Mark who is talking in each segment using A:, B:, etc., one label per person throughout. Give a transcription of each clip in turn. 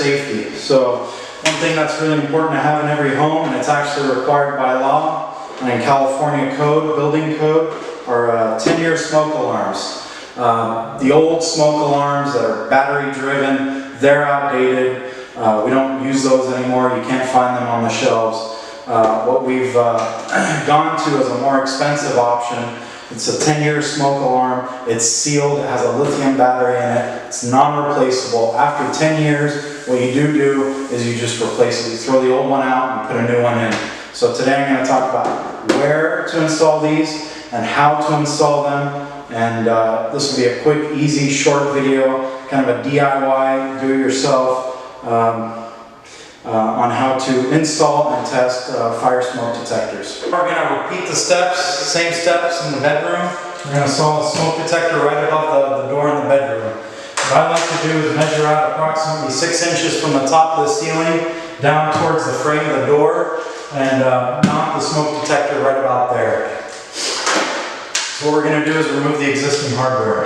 A: safety. So one thing that's really important to have in every home, and it's actually required by law and in California code, building code, are 10-year smoke alarms. The old smoke alarms that are battery driven, they're outdated. We don't use those anymore. You can't find them on the shelves. What we've gone to is a more expensive option. It's a 10-year smoke alarm. It's sealed. It has a lithium battery in it. It's non-replaceable. After 10 years, what you do is you just replace it. You throw the old one out and put a new one in. So today I'm going to talk about where to install these and how to install them. And this will be a quick, easy, short video, kind of a DIY, do-it-yourself, on how to install and test fire smoke detectors. We're going to repeat the steps, same steps in the bedroom. We're going to install a smoke detector right above the door in the bedroom. What I like to do is measure out approximately 6 inches from the top of the ceiling down towards the frame of the door and mount the smoke detector right about there. So what we're going to do is remove the existing hardware.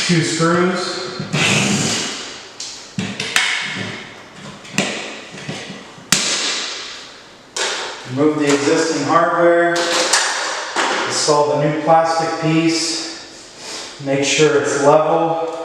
A: 2 screws. Remove the existing hardware. Install the new plastic piece. Make sure it's level.